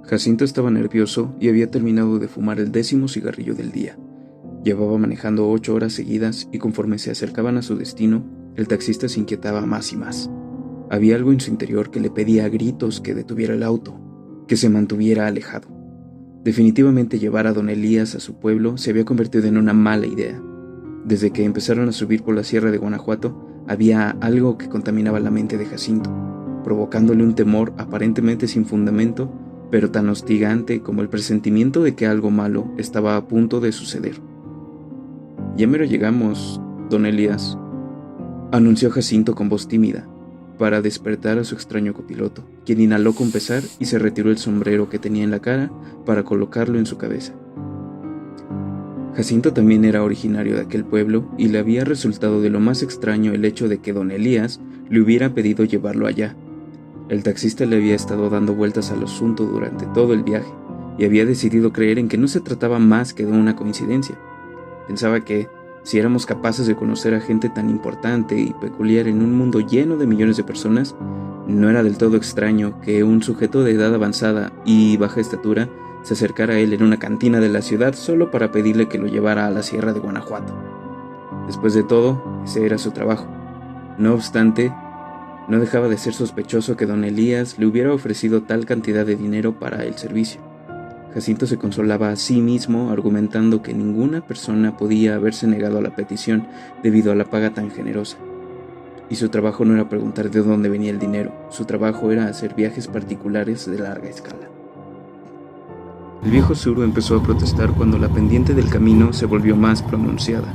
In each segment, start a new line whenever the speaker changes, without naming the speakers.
Jacinto estaba nervioso y había terminado de fumar el 10º cigarrillo del día. Llevaba manejando 8 horas seguidas y conforme se acercaban a su destino, el taxista se inquietaba más y más. Había algo en su interior que le pedía a gritos que detuviera el auto, que se mantuviera alejado. Definitivamente llevar a don Elías a su pueblo se había convertido en una mala idea. Desde que empezaron a subir por la sierra de Guanajuato, había algo que contaminaba la mente de Jacinto, provocándole un temor aparentemente sin fundamento, pero tan hostigante como el presentimiento de que algo malo estaba a punto de suceder. «Ya mero llegamos, don Elías», anunció Jacinto con voz tímida, para despertar a su extraño copiloto, quien inhaló con pesar y se retiró el sombrero que tenía en la cara para colocarlo en su cabeza. Jacinto también era originario de aquel pueblo y le había resultado de lo más extraño el hecho de que don Elías le hubiera pedido llevarlo allá. El taxista le había estado dando vueltas al asunto durante todo el viaje y había decidido creer en que no se trataba más que de una coincidencia. Pensaba que, si éramos capaces de conocer a gente tan importante y peculiar en un mundo lleno de millones de personas, no era del todo extraño que un sujeto de edad avanzada y baja estatura se acercara a él en una cantina de la ciudad solo para pedirle que lo llevara a la sierra de Guanajuato. Después de todo, ese era su trabajo. No obstante, no dejaba de ser sospechoso que don Elías le hubiera ofrecido tal cantidad de dinero para el servicio. Jacinto se consolaba a sí mismo argumentando que ninguna persona podía haberse negado a la petición debido a la paga tan generosa. Y su trabajo no era preguntar de dónde venía el dinero, su trabajo era hacer viajes particulares de larga escala. El viejo Zuru empezó a protestar cuando la pendiente del camino se volvió más pronunciada.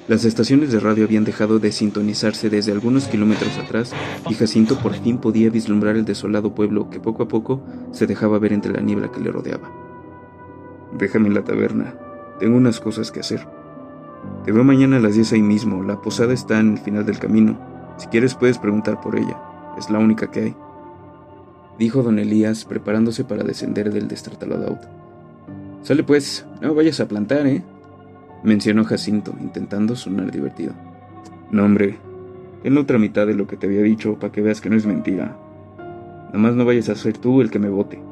Las estaciones de radio habían dejado de sintonizarse desde algunos kilómetros atrás y Jacinto por fin podía vislumbrar el desolado pueblo que poco a poco se dejaba ver entre la niebla que le rodeaba. «Déjame en la taberna, tengo unas cosas que hacer. Te veo mañana a las 10 ahí mismo, la posada está en el final del camino. Si quieres puedes preguntar por ella, es la única que hay», dijo don Elías preparándose para descender del destartalado auto. «Sale pues, no vayas a plantar, mencionó Jacinto, intentando sonar divertido. «No, hombre, es la otra mitad de lo que te había dicho para que veas que no es mentira. Nomás no vayas a ser tú el que me bote»,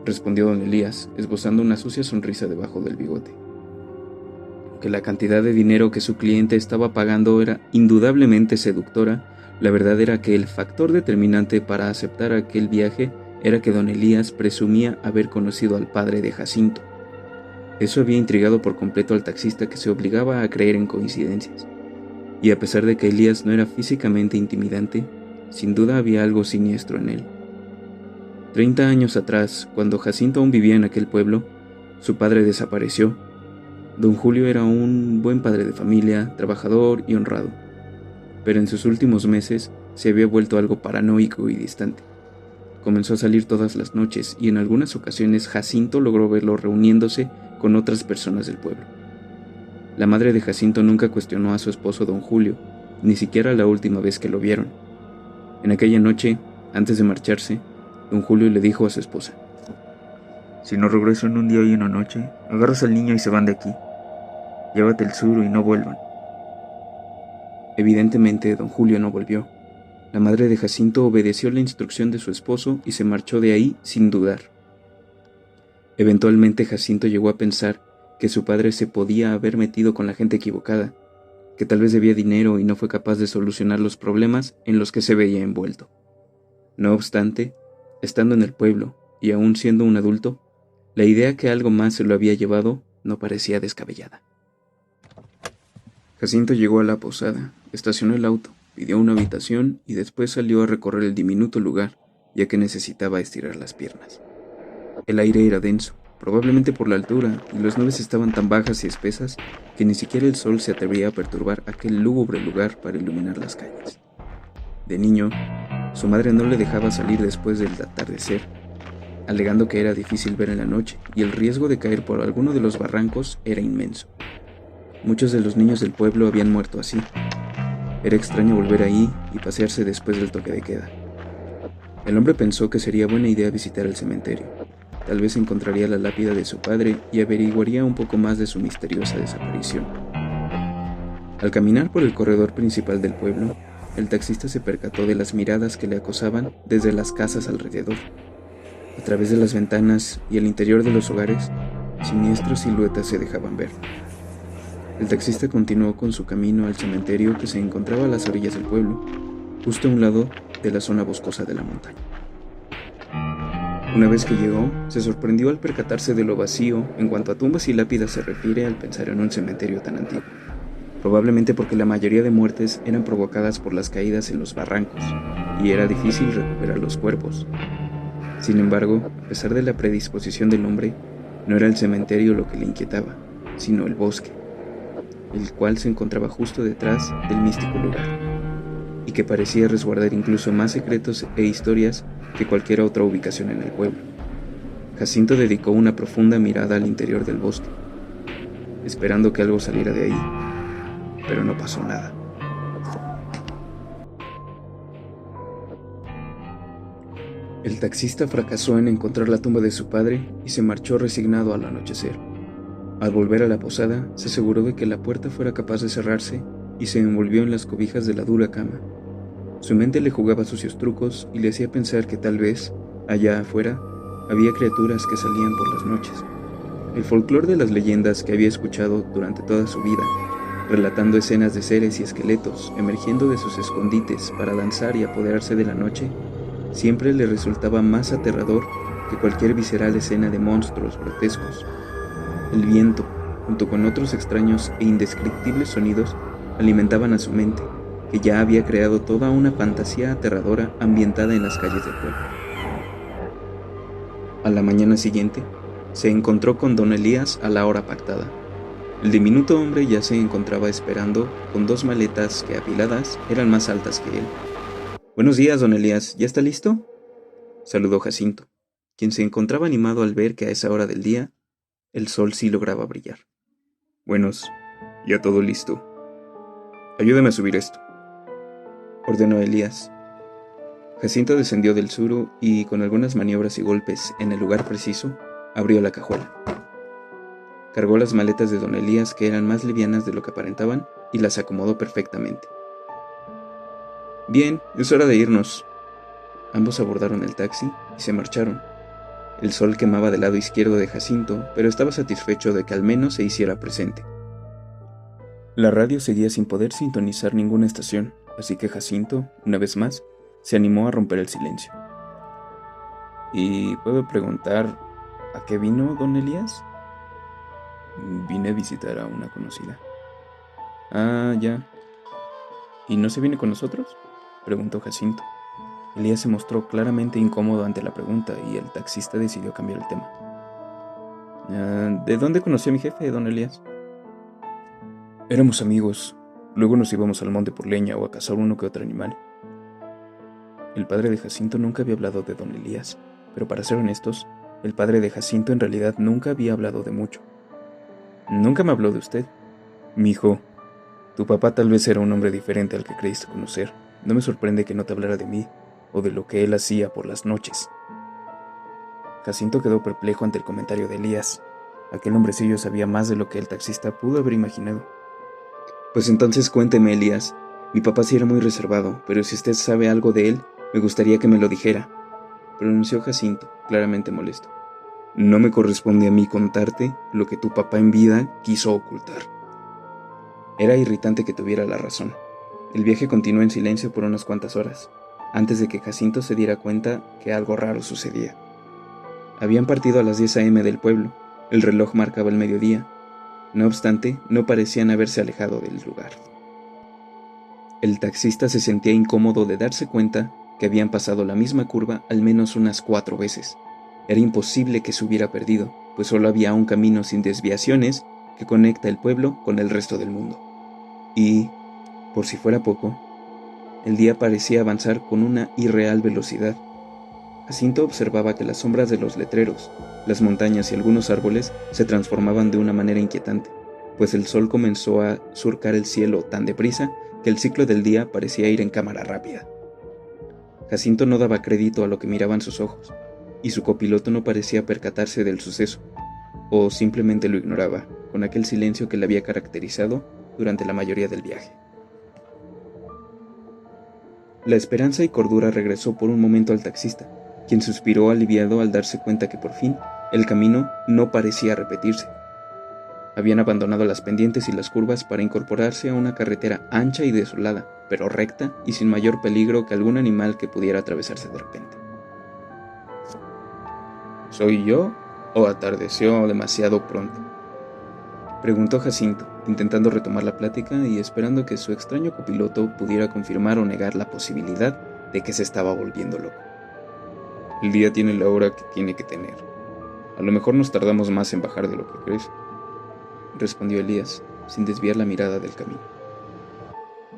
respondió don Elías, esbozando una sucia sonrisa debajo del bigote. Aunque la cantidad de dinero que su cliente estaba pagando era indudablemente seductora, la verdad era que el factor determinante para aceptar aquel viaje era que don Elías presumía haber conocido al padre de Jacinto. Eso había intrigado por completo al taxista, que se obligaba a creer en coincidencias. Y a pesar de que Elías no era físicamente intimidante, sin duda había algo siniestro en él. 30 años atrás, cuando Jacinto aún vivía en aquel pueblo, su padre desapareció. Don Julio era un buen padre de familia, trabajador y honrado, pero en sus últimos meses se había vuelto algo paranoico y distante. Comenzó a salir todas las noches y en algunas ocasiones Jacinto logró verlo reuniéndose con otras personas del pueblo. La madre de Jacinto nunca cuestionó a su esposo don Julio, ni siquiera la última vez que lo vieron. En aquella noche, antes de marcharse, don Julio le dijo a su esposa: «Si no regreso en un día y una noche, agarras al niño y se van de aquí. Llévate el Zuru y no vuelvan». Evidentemente, don Julio no volvió. La madre de Jacinto obedeció la instrucción de su esposo y se marchó de ahí sin dudar. Eventualmente Jacinto llegó a pensar que su padre se podía haber metido con la gente equivocada, que tal vez debía dinero y no fue capaz de solucionar los problemas en los que se veía envuelto. No obstante, estando en el pueblo y aún siendo un adulto, la idea que algo más se lo había llevado no parecía descabellada. Jacinto llegó a la posada, estacionó el auto, pidió una habitación y después salió a recorrer el diminuto lugar, ya que necesitaba estirar las piernas. El aire era denso, probablemente por la altura, y las nubes estaban tan bajas y espesas que ni siquiera el sol se atrevía a perturbar aquel lúgubre lugar para iluminar las calles. De niño, su madre no le dejaba salir después del atardecer, alegando que era difícil ver en la noche y el riesgo de caer por alguno de los barrancos era inmenso. Muchos de los niños del pueblo habían muerto así. Era extraño volver ahí y pasearse después del toque de queda. El hombre pensó que sería buena idea visitar el cementerio. Tal vez encontraría la lápida de su padre y averiguaría un poco más de su misteriosa desaparición. Al caminar por el corredor principal del pueblo, el taxista se percató de las miradas que le acosaban desde las casas alrededor. A través de las ventanas y el interior de los hogares, siniestras siluetas se dejaban ver. El taxista continuó con su camino al cementerio que se encontraba a las orillas del pueblo, justo a un lado de la zona boscosa de la montaña. Una vez que llegó, se sorprendió al percatarse de lo vacío en cuanto a tumbas y lápidas se refiere al pensar en un cementerio tan antiguo, probablemente porque la mayoría de muertes eran provocadas por las caídas en los barrancos, y era difícil recuperar los cuerpos. Sin embargo, a pesar de la predisposición del hombre, no era el cementerio lo que le inquietaba, sino el bosque, el cual se encontraba justo detrás del místico lugar, y que parecía resguardar incluso más secretos e historias que cualquier otra ubicación en el pueblo. Jacinto dedicó una profunda mirada al interior del bosque, esperando que algo saliera de ahí, pero no pasó nada. El taxista fracasó en encontrar la tumba de su padre y se marchó resignado al anochecer. Al volver a la posada, se aseguró de que la puerta fuera capaz de cerrarse y se envolvió en las cobijas de la dura cama. Su mente le jugaba sucios trucos y le hacía pensar que tal vez, allá afuera, había criaturas que salían por las noches. El folclore de las leyendas que había escuchado durante toda su vida, relatando escenas de seres y esqueletos emergiendo de sus escondites para danzar y apoderarse de la noche, siempre le resultaba más aterrador que cualquier visceral escena de monstruos grotescos. El viento, junto con otros extraños e indescriptibles sonidos, alimentaban a su mente, que ya había creado toda una fantasía aterradora ambientada en las calles del pueblo. A la mañana siguiente, se encontró con don Elías a la hora pactada. El diminuto hombre ya se encontraba esperando con 2 maletas que apiladas eran más altas que él. «Buenos días, don Elías, ¿ya está listo?», saludó Jacinto, quien se encontraba animado al ver que a esa hora del día el sol sí lograba brillar. «Buenos, ya todo listo. Ayúdame a subir esto», ordenó Elías. Jacinto descendió del suro y, con algunas maniobras y golpes en el lugar preciso, abrió la cajuela. Cargó las maletas de don Elías, que eran más livianas de lo que aparentaban, y las acomodó perfectamente. «Bien, es hora de irnos». Ambos abordaron el taxi y se marcharon. El sol quemaba del lado izquierdo de Jacinto, pero estaba satisfecho de que al menos se hiciera presente. La radio seguía sin poder sintonizar ninguna estación, así que Jacinto, una vez más, se animó a romper el silencio. «¿Y puedo preguntar a qué vino don Elías?». «Vine a visitar a una conocida». «Ah, ya. ¿Y no se viene con nosotros?», preguntó Jacinto. Elías se mostró claramente incómodo ante la pregunta y el taxista decidió cambiar el tema. «¿De dónde conoció a mi jefe, don Elías?». «Éramos amigos. Luego nos íbamos al monte por leña o a cazar uno que otro animal». El padre de Jacinto nunca había hablado de don Elías, pero para ser honestos, el padre de Jacinto en realidad nunca había hablado de mucho. «Nunca me habló de usted». «Mijo, tu papá tal vez era un hombre diferente al que creíste conocer. No me sorprende que no te hablara de mí o de lo que él hacía por las noches». Jacinto quedó perplejo ante el comentario de Elías. Aquel hombrecillo sabía más de lo que el taxista pudo haber imaginado. «Pues entonces cuénteme, Elías. Mi papá sí era muy reservado, pero si usted sabe algo de él, me gustaría que me lo dijera», pronunció Jacinto, claramente molesto. «No me corresponde a mí contarte lo que tu papá en vida quiso ocultar». Era irritante que tuviera la razón. El viaje continuó en silencio por unas cuantas horas, antes de que Jacinto se diera cuenta que algo raro sucedía. Habían partido a las 10 a.m. del pueblo. El reloj marcaba el mediodía. No obstante, no parecían haberse alejado del lugar. El taxista se sentía incómodo de darse cuenta que habían pasado la misma curva al menos unas 4 veces. Era imposible que se hubiera perdido, pues solo había un camino sin desviaciones que conecta el pueblo con el resto del mundo. Y, por si fuera poco, el día parecía avanzar con una irreal velocidad. Jacinto observaba que las sombras de los letreros, las montañas y algunos árboles se transformaban de una manera inquietante, pues el sol comenzó a surcar el cielo tan deprisa que el ciclo del día parecía ir en cámara rápida. Jacinto no daba crédito a lo que miraban sus ojos, y su copiloto no parecía percatarse del suceso, o simplemente lo ignoraba, con aquel silencio que le había caracterizado durante la mayoría del viaje. La esperanza y cordura regresó por un momento al taxista, quien suspiró aliviado al darse cuenta que por fin el camino no parecía repetirse. Habían abandonado las pendientes y las curvas para incorporarse a una carretera ancha y desolada, pero recta y sin mayor peligro que algún animal que pudiera atravesarse de repente. ¿Soy yo o atardeció demasiado pronto?, preguntó Jacinto, intentando retomar la plática y esperando que su extraño copiloto pudiera confirmar o negar la posibilidad de que se estaba volviendo loco. El día tiene la hora que tiene que tener. A lo mejor nos tardamos más en bajar de lo que crees, respondió Elías, sin desviar la mirada del camino.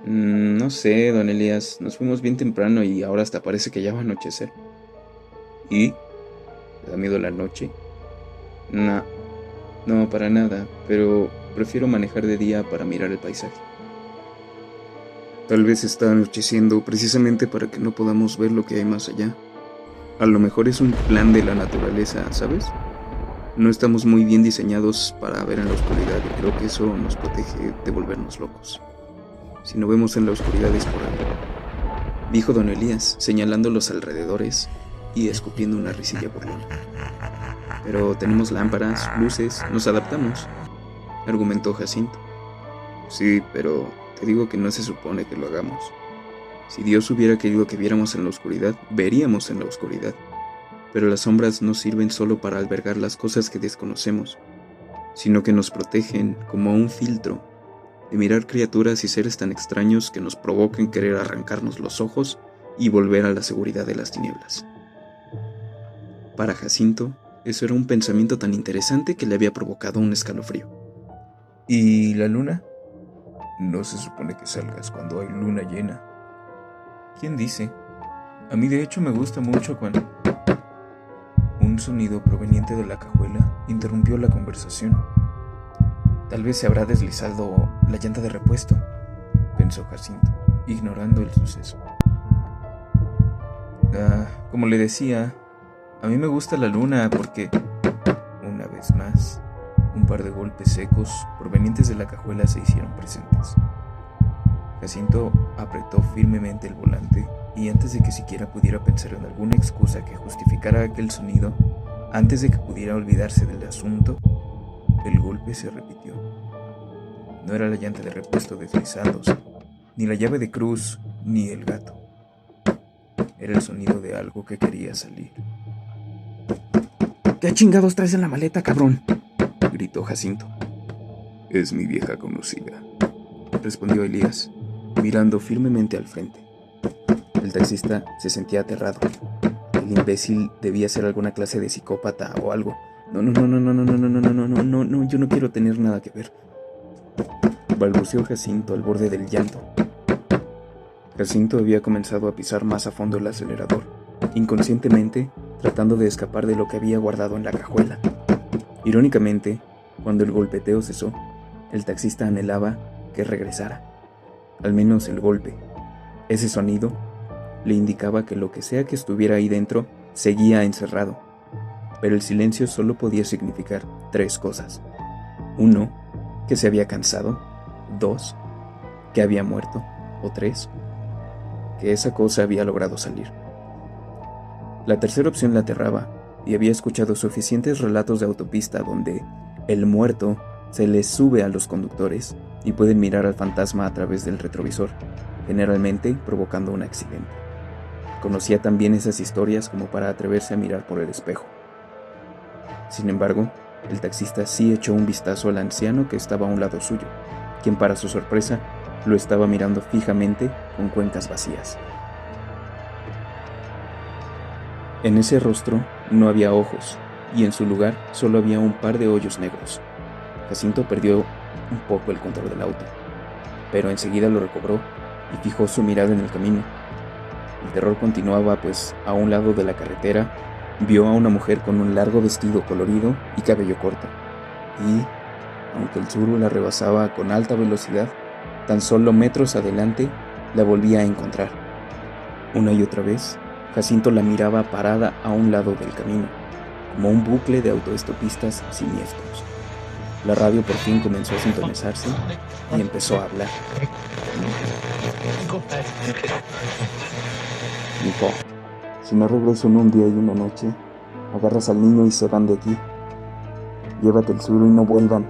No sé, don Elías, nos fuimos bien temprano y ahora hasta parece que ya va a anochecer. ¿Y? ¿Te da miedo la noche? No, para nada, pero prefiero manejar de día para mirar el paisaje. Tal vez está anocheciendo precisamente para que no podamos ver lo que hay más allá. A lo mejor es un plan de la naturaleza, ¿sabes? No estamos muy bien diseñados para ver en la oscuridad y creo que eso nos protege de volvernos locos. Si no vemos en la oscuridad es por algo, dijo don Elías, señalando los alrededores y escupiendo una risilla burlona. Pero tenemos lámparas, luces, nos adaptamos, argumentó Jacinto. Sí, pero te digo que no se supone que lo hagamos. Si Dios hubiera querido que viéramos en la oscuridad, veríamos en la oscuridad. Pero las sombras no sirven solo para albergar las cosas que desconocemos, sino que nos protegen como un filtro de mirar criaturas y seres tan extraños que nos provoquen querer arrancarnos los ojos y volver a la seguridad de las tinieblas. Para Jacinto, eso era un pensamiento tan interesante que le había provocado un escalofrío. ¿Y la luna? No se supone que salgas cuando hay luna llena. ¿Quién dice? A mí de hecho me gusta mucho cuando... Un sonido proveniente de la cajuela interrumpió la conversación. Tal vez se habrá deslizado la llanta de repuesto, pensó Jacinto, ignorando el suceso. Como le decía, a mí me gusta la luna porque, una vez más, un par de golpes secos provenientes de la cajuela se hicieron presentes. Jacinto apretó firmemente el volante y antes de que siquiera pudiera pensar en alguna excusa que justificara aquel sonido, antes de que pudiera olvidarse del asunto, el golpe se repitió. No era la llanta de repuesto deslizándose, ni la llave de cruz, ni el gato. Era el sonido de algo que quería salir. ¿Qué chingados traes en la maleta, cabrón?, gritó Jacinto. Es mi vieja conocida, respondió Elías, mirando firmemente al frente. El taxista se sentía aterrado. El imbécil debía ser alguna clase de psicópata o algo. No, yo no quiero tener nada que ver, balbuceó Jacinto al borde del llanto. Jacinto había comenzado a pisar más a fondo el acelerador, inconscientemente tratando de escapar de lo que había guardado en la cajuela. Irónicamente, cuando el golpeteo cesó, el taxista anhelaba que regresara. Al menos el golpe, ese sonido, le indicaba que lo que sea que estuviera ahí dentro seguía encerrado. Pero el silencio solo podía significar 3 cosas. 1, que se había cansado. 2, que había muerto. O 3, que esa cosa había logrado salir. La tercera opción la aterraba, y había escuchado suficientes relatos de autopista donde el muerto se les sube a los conductores y pueden mirar al fantasma a través del retrovisor, generalmente provocando un accidente. Conocía también esas historias como para atreverse a mirar por el espejo. Sin embargo, el taxista sí echó un vistazo al anciano que estaba a un lado suyo, quien para su sorpresa lo estaba mirando fijamente con cuencas vacías. En ese rostro no había ojos, y en su lugar solo había un par de hoyos negros. Jacinto perdió un poco el control del auto, pero enseguida lo recobró y fijó su mirada en el camino. El terror continuaba, pues a un lado de la carretera vio a una mujer con un largo vestido colorido y cabello corto, y, aunque el suru la rebasaba con alta velocidad, tan solo metros adelante la volvía a encontrar. Una y otra vez, Jacinto la miraba parada a un lado del camino, como un bucle de autoestopistas siniestros. La radio por fin comenzó a sintonizarse y empezó a hablar.
Nico, Si no regreso en un día y una noche, agarras al niño y se van de aquí. Llévate el suero y no vuelvan.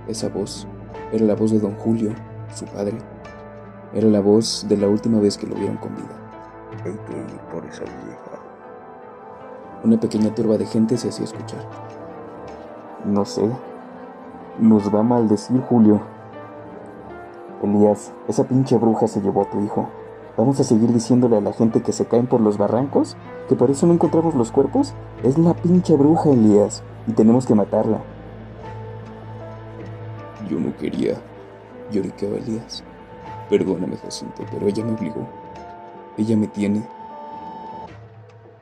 Esa voz era la voz de don Julio, su padre. Era la voz de la última vez que lo vieron con vida.
Hay que ir por esa vieja.
Una pequeña turba de gente se hacía escuchar.
No sé. Nos va a maldecir, Julio. Elías, esa pinche bruja se llevó a tu hijo. ¿Vamos a seguir diciéndole a la gente que se caen por los barrancos? ¿Que por eso no encontramos los cuerpos? Es la pinche bruja, Elías, y tenemos que matarla.
Yo no quería, lloriqueaba Elías. Perdóname, Jacinto, pero ella me obligó. Ella me tiene.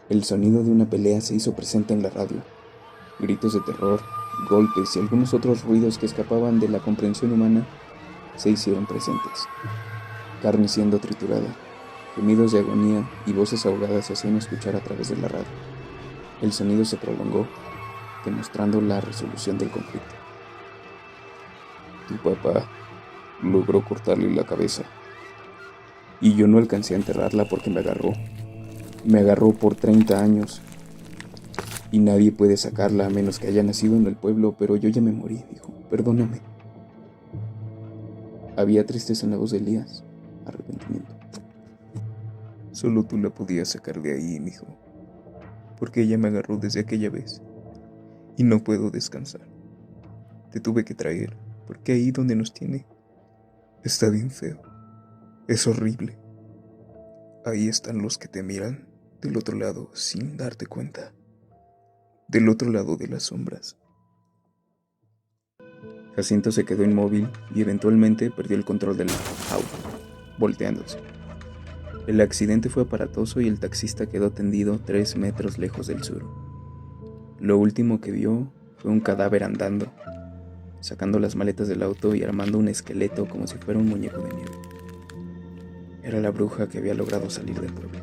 El sonido de una pelea se hizo presente en la radio. Gritos de terror, golpes y algunos otros ruidos que escapaban de la comprensión humana se hicieron presentes. Carne siendo triturada, gemidos de agonía y voces ahogadas se hacían escuchar a través de la radio. El sonido se prolongó, demostrando la resolución del conflicto. Tu papá logró cortarle la cabeza, y yo no alcancé a enterrarla porque me agarró. Me agarró por 30 años, y nadie puede sacarla a menos que haya nacido en el pueblo, pero yo ya me morí, dijo. Perdóname. Había tristeza en la voz de Elías, arrepentimiento. Solo tú la podías sacar de ahí, mijo, porque ella me agarró desde aquella vez, y no puedo descansar. Te tuve que traer, porque ahí donde nos tiene, está bien feo. Es horrible. Ahí están los que te miran del otro lado sin darte cuenta. Del otro lado de las sombras. Jacinto se quedó inmóvil y eventualmente perdió el control del auto, volteándose. El accidente fue aparatoso y el taxista quedó tendido 3 metros lejos del suro. Lo último que vio fue un cadáver andando, sacando las maletas del auto y armando un esqueleto como si fuera un muñeco de nieve. Era la bruja que había logrado salir del pueblo.